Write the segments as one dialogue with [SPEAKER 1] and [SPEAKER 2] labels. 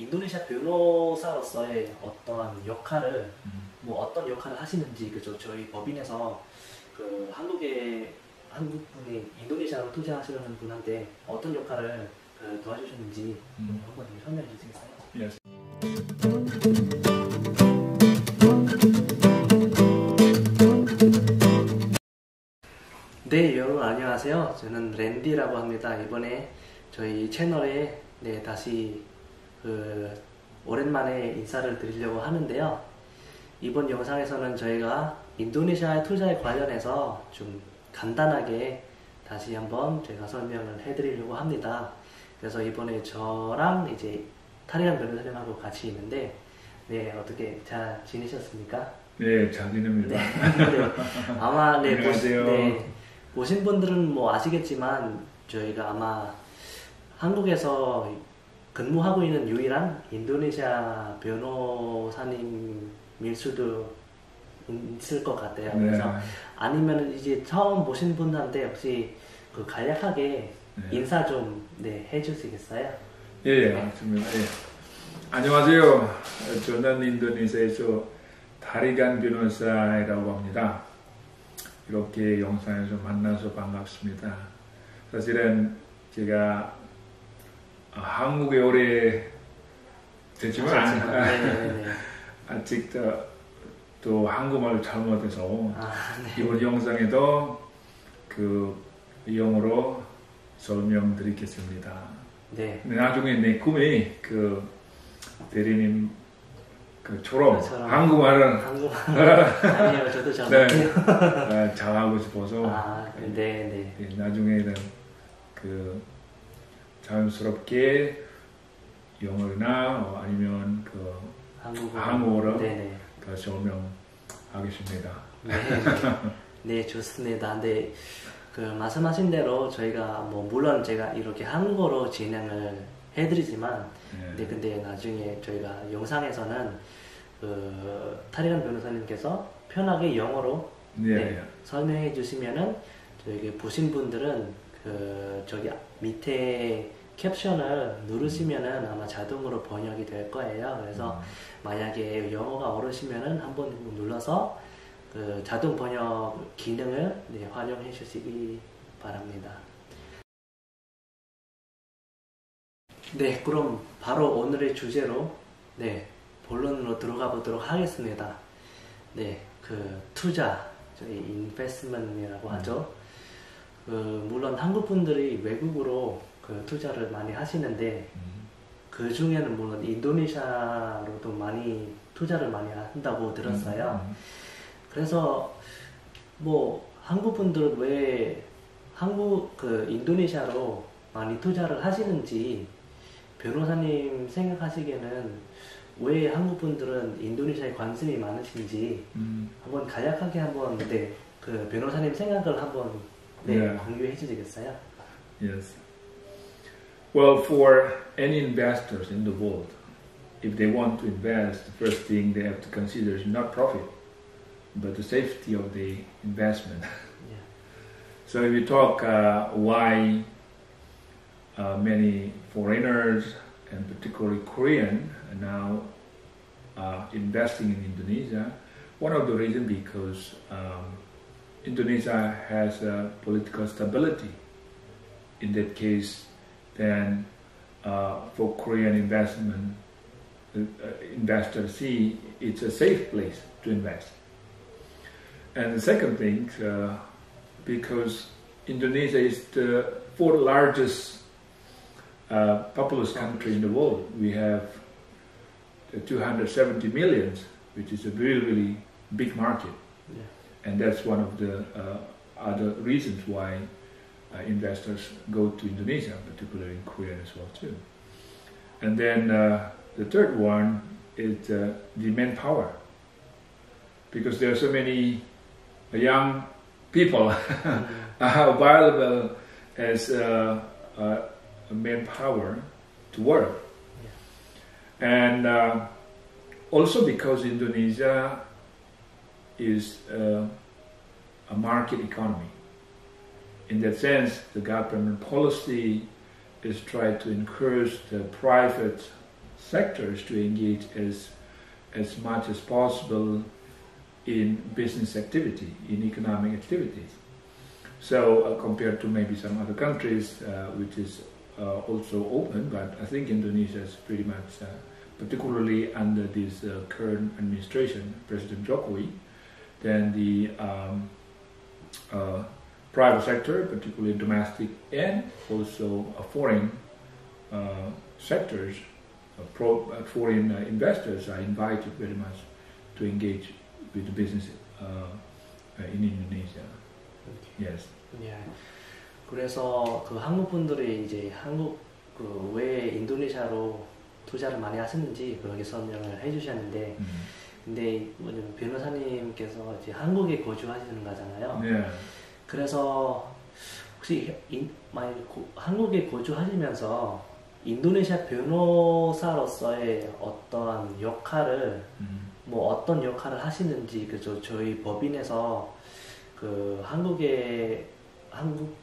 [SPEAKER 1] 인도네시아 변호사로서의 어떠한 역할을 뭐 어떤 역할을 하시는지 그죠? 저희 법인에서 그 한국분이 인도네시아로 투자하시려는 분한테 어떤 역할을 도와주셨는지 한번 좀 설명해 주시겠어요?
[SPEAKER 2] Yes.
[SPEAKER 1] 네, 여러분 안녕하세요. 저는 랜디라고 합니다. 이번에 저희 채널에 다시 오랜만에 인사를 드리려고 하는데요. 이번 영상에서는 저희가 인도네시아의 투자에 관련해서 좀 간단하게 다시 한번 제가 설명을 해드리려고 합니다. 그래서 이번에 저랑 이제 타리안 변호사님하고 같이 있는데, 네, 어떻게 잘 지내셨습니까?
[SPEAKER 2] 네, 잘 지냅니다.
[SPEAKER 1] 네, 아마
[SPEAKER 2] 안녕하세요.
[SPEAKER 1] 보신 분들은 뭐 아시겠지만 저희가 아마 한국에서 근무하고 있는 유일한 인도네시아 변호사님일 수도 있을 것 같아요.
[SPEAKER 2] 네.
[SPEAKER 1] 그래서 아니면 이제 처음 보신 분한테 혹시 간략하게 인사 좀 해주시겠어요?
[SPEAKER 2] 예, 맞습니다. 예. 안녕하세요. 저는 인도네시아에서 타리안 변호사라고 합니다. 이렇게 영상에서 만나서 반갑습니다. 사실은 제가 한국에 오래 됐지만 아직 또 한국말 잘못해서 이번 영상에도 영어로 설명드리겠습니다.
[SPEAKER 1] 네.
[SPEAKER 2] 나중에 내 꿈이 대리님 처럼 한국말은
[SPEAKER 1] 아니요, 저도 잘
[SPEAKER 2] 잘하고 싶어서 나중에는 자연스럽게 영어나 아니면 한국어로 더 설명하겠습니다.
[SPEAKER 1] 네, 좋습니다. 근데 말씀하신 대로 저희가 물론 제가 이렇게 한국어로 진행을 해드리지만 근데 나중에 저희가 영상에서는 타리안 변호사님께서 편하게 영어로 설명해 주시면은 저희 보신 분들은 저기 밑에 캡션을 누르시면은 아마 자동으로 번역이 될 거예요. 그래서 만약에 영어가 어려우시면은 한번 눌러서 자동 번역 기능을 활용해 주시기 바랍니다. 네, 그럼 바로 오늘의 주제로 본론으로 들어가 보도록 하겠습니다. 네, 투자, 저희 인베스트먼트라고 하죠. 물론 한국 분들이 외국으로 투자를 많이 하시는데 그 중에는 물론 인도네시아로도 많이 투자를 많이 한다고 들었어요. 그래서 한국 분들은 왜 인도네시아로 많이 투자를 하시는지 변호사님 생각하시기에는 왜 한국 분들은 인도네시아에 관심이 많으신지 한번 간략하게 한번 변호사님 생각을 한번 공유해 주시겠어요?
[SPEAKER 2] Yes. Well, for any investors in the world, if they want to invest, the first thing they have to consider is not profit, but the safety of the investment.
[SPEAKER 1] Yeah.
[SPEAKER 2] So if you talk why many foreigners, and particularly Korean, are now investing in Indonesia, one of the reasons because Indonesia has political stability. In that case, then for Korean investors see it's a safe place to invest. And the second thing, because Indonesia is the fourth largest populous country in the world. We have 270 million, which is a really, really big market. Yeah. And that's one of the other reasons why investors go to Indonesia, particularly in Korea as well too. And then the third one is the manpower, because there are so many young people available as manpower to work. Yeah. And also because Indonesia is a market economy. In that sense, the government policy is try to encourage the private sectors to engage as much as possible in business activity, in economic activities. So compared to maybe some other countries, which is also open, but I think Indonesia is pretty much, particularly under this current administration, President Jokowi, then the private sector, particularly domestic and also foreign sectors, foreign investors are invited very much to engage with the business in Indonesia. Okay. Yes.
[SPEAKER 1] 예. 그래서 그 한국 분들이 이제 한국 그 왜 인도네시아로 투자를 많이 하시는지 그렇게 설명을 해주셨는데, 근데 뭐냐면 변호사님께서 이제 한국에 거주하시는 거잖아요.
[SPEAKER 2] 네.
[SPEAKER 1] 그래서 혹시 만약 한국에 거주하시면서 인도네시아 변호사로서의 어떠한 역할을 뭐 어떤 역할을 하시는지 그죠 저희 법인에서 그 한국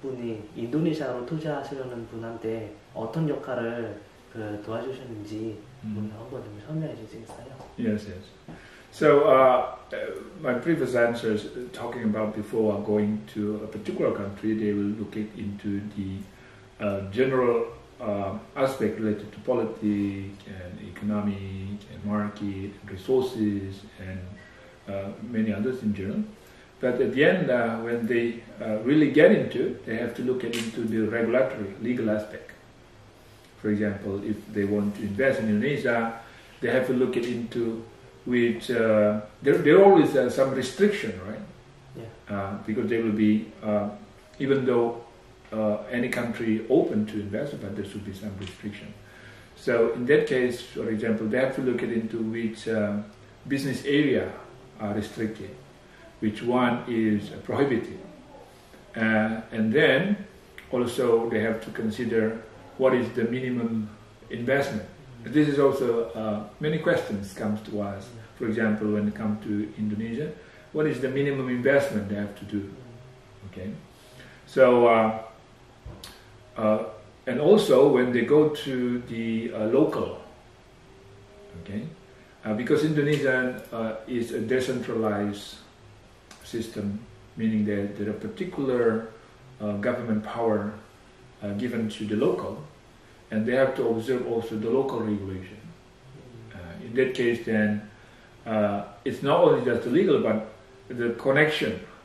[SPEAKER 1] 분이 인도네시아로 투자하시려는 분한테 어떤 역할을 그 도와주셨는지 한번 좀 설명해 주시겠어요?
[SPEAKER 2] Yes, yes. So my previous answers talking about before going to a particular country, they will look into the general aspect related to politics and economic and market, and resources and many others in general. But at the end, when they really get into it, they have to look into the regulatory, legal aspect. For example, if they want to invest in Indonesia, they have to look into which there always some restriction, right? Yeah. Because there will be, even though any country open to invest, but there should be some restriction. So in that case, for example, they have to look into which business area are restricted, which one is prohibited, and then also they have to consider what is the minimum investment. This is also many questions comes to us. For example, when it comes to Indonesia, what is the minimum investment they have to do? Okay, so and also when they go to the local, okay, because Indonesia is a decentralized system, meaning that there are particular government power given to the local, and they have to observe also the local regulation. In that case, then it's not only just the legal, but the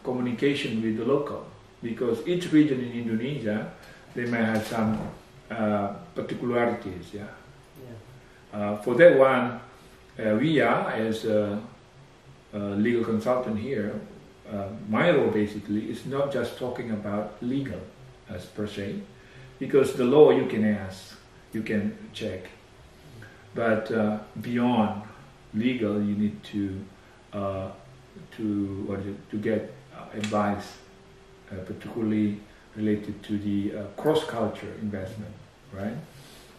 [SPEAKER 2] communication with the local, because each region in Indonesia, they may have some particularities. For that one, we are as a legal consultant here. My role basically is not just talking about legal as per se, because the law you can ask, you can check, but beyond legal you need to get advice, particularly related to the cross-culture investment, right?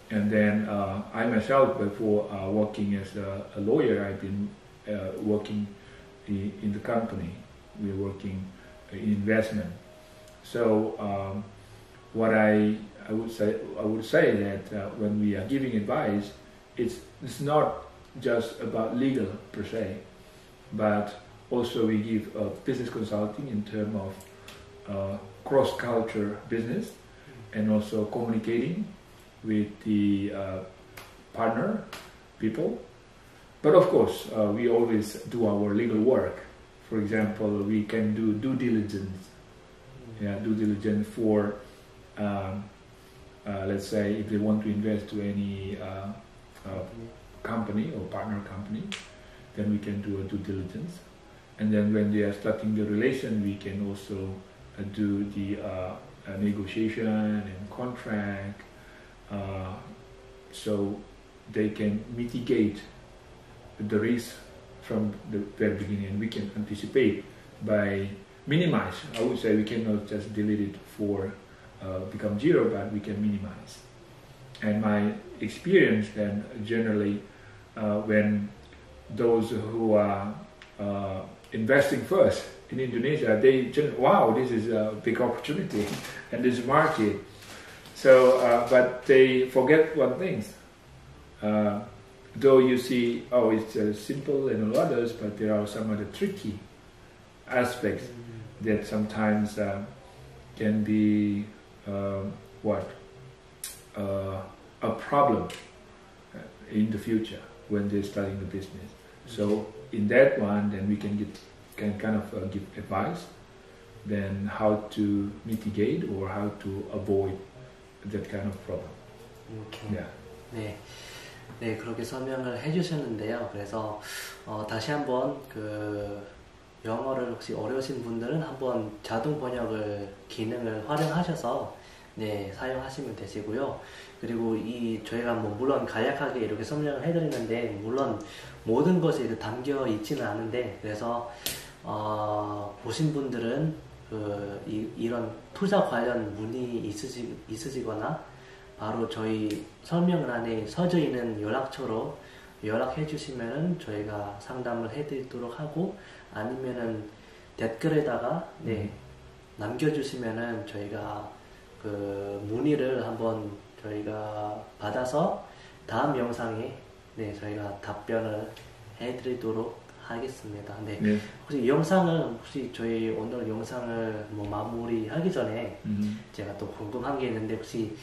[SPEAKER 2] And then I myself, before working as a lawyer, I've been working in the company. We're working in investment. So what I would say that when we are giving advice, it's not just about legal per se, but also we give business consulting in terms of cross-culture business, and also communicating with the partner people. But of course, we always do our legal work. For example, we can do due diligence. Due diligence for, let's say, if they want to invest to any company or partner company, then we can do a due diligence. And then when they are starting the relation, we can also do the negotiation and contract, so they can mitigate the risk from the very beginning, and we can anticipate by minimize. I would say we cannot just delete it for become zero, but we can minimize. And my experience then generally when those who are investing first in Indonesia, they just, wow, this is a big opportunity and this market. So, but they forget one thing. though you see, oh, it's simple and others, but there are some other tricky aspects that sometimes can be a problem in the future when they're starting the business. So in that one, then we can kind of give advice, then how to mitigate or how to avoid that kind of problem.
[SPEAKER 1] Okay.
[SPEAKER 2] Yeah.
[SPEAKER 1] 네. 네, 그렇게 설명을 해주셨는데요. 그래서 다시 한번 영어를 혹시 어려우신 분들은 한번 자동 번역을 기능을 활용하셔서 네, 사용하시면 되시고요. 그리고 저희가 물론 간략하게 이렇게 설명을 해드리는데 물론 모든 것이 담겨 있지는 않은데 그래서 보신 분들은 이런 투자 관련 문의 있으시거나 바로 저희 설명란에 써져 있는 연락처로 연락해 주시면은 저희가 상담을 해드리도록 하고 아니면은 댓글에다가 네, 남겨주시면은 저희가 문의를 한번 저희가 받아서 다음 영상에 네, 저희가 답변을 해드리도록 하겠습니다. 네. 네. 혹시 저희 오늘 영상을 마무리하기 전에 제가 또 궁금한 게 있는데 혹시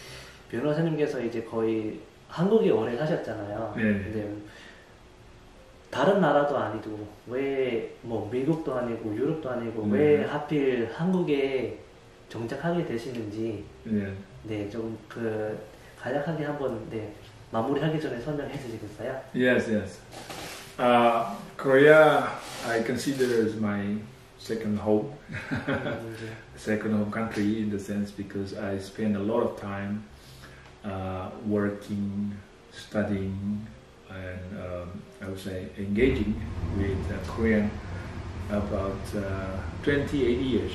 [SPEAKER 1] 변호사님께서 이제 거의 한국에 오래 사셨잖아요. 네. 근데 다른 나라도 아니고 왜 미국도 아니고 유럽도 아니고 왜 하필 한국에 정착하게 되시는지 네, 좀 간략하게 한번 네, 마무리하기 전에 설명해 주시겠어요?
[SPEAKER 2] Yes. Korea I consider as my second home, second home country in the sense because I spend a lot of time working, studying, and I would say engaging with Korean about 28 years.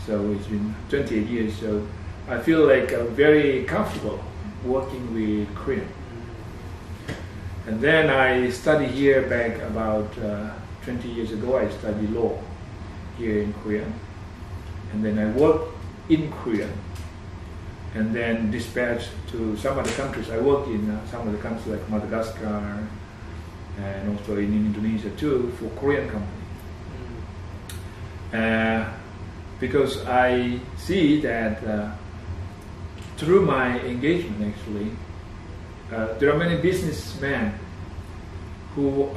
[SPEAKER 2] So it's been 28 years, so I feel like very comfortable working with Korean. And then I studied here back about 20 years ago. I studied law here in Korea. And then I worked in Korea. And then dispatched to some other countries. I worked in some of the countries like Madagascar and also in Indonesia too for Korean companies. Because I see that through my engagement actually, there are many businessmen who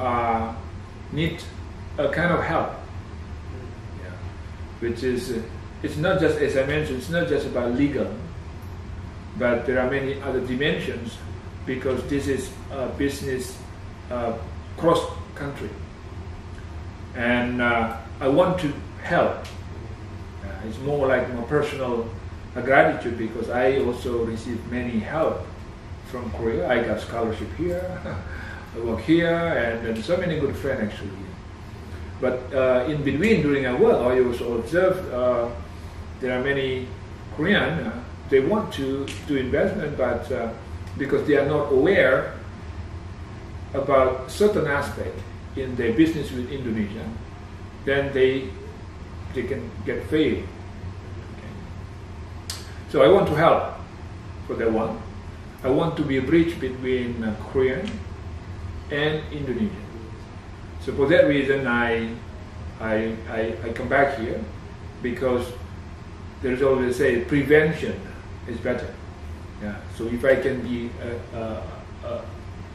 [SPEAKER 2] need a kind of help, which is, it's not just, as I mentioned, it's not just about legal, but there are many other dimensions because this is a business cross-country. And I want to help. It's more like my personal gratitude because I also received many help from Korea. I got scholarship here, I work here, and so many good friends actually. But in between, during our work, I also observed there are many Korean, they want to do investment, but because they are not aware about certain aspect in their business with Indonesia, then they can get failed. Okay. So I want to help for that one. I want to be a bridge between Korean and Indonesian. So for that reason, I come back here because there is always say prevention is better. Yeah. So if I can be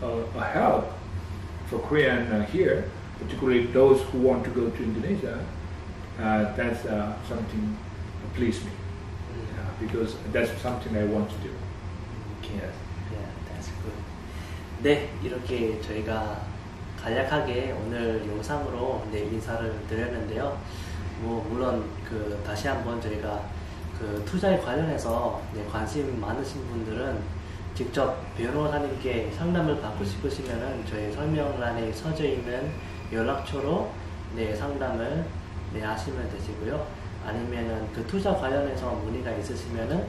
[SPEAKER 2] a help for Korean here, particularly those who want to go to Indonesia, that's something that pleases me. Because that's something I want to do.
[SPEAKER 1] Okay. Yeah, that's good. 네, 이렇게 저희가 간략하게 오늘 영상으로 네, 인사를 드렸는데요. 물론 다시 한번 저희가 투자에 관련해서 네, 관심 많으신 분들은 직접 변호사님께 상담을 받고 싶으시면은 저희 설명란에 써져 있는 연락처로 네, 상담을 네, 하시면 되시고요. 아니면은 투자 관련해서 문의가 있으시면은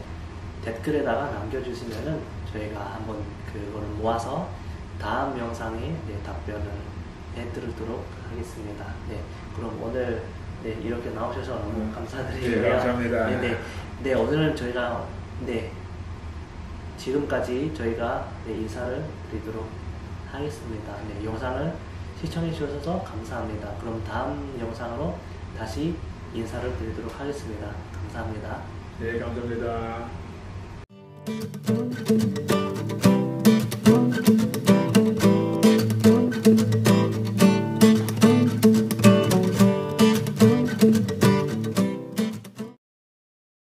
[SPEAKER 1] 댓글에다가 남겨주시면은 저희가 한번 그거를 모아서 다음 영상에 네, 답변을 해드리도록 하겠습니다. 네, 그럼 오늘 네, 이렇게 나오셔서 너무 감사드리고요.
[SPEAKER 2] 네, 감사합니다.
[SPEAKER 1] 네, 오늘은 저희가 네, 지금까지 저희가 네, 인사를 드리도록 하겠습니다. 네, 영상을 시청해 주셔서 감사합니다. 그럼 다음 영상으로 다시 인사를 드리도록 하겠습니다. 감사합니다.
[SPEAKER 2] 네, 감사합니다.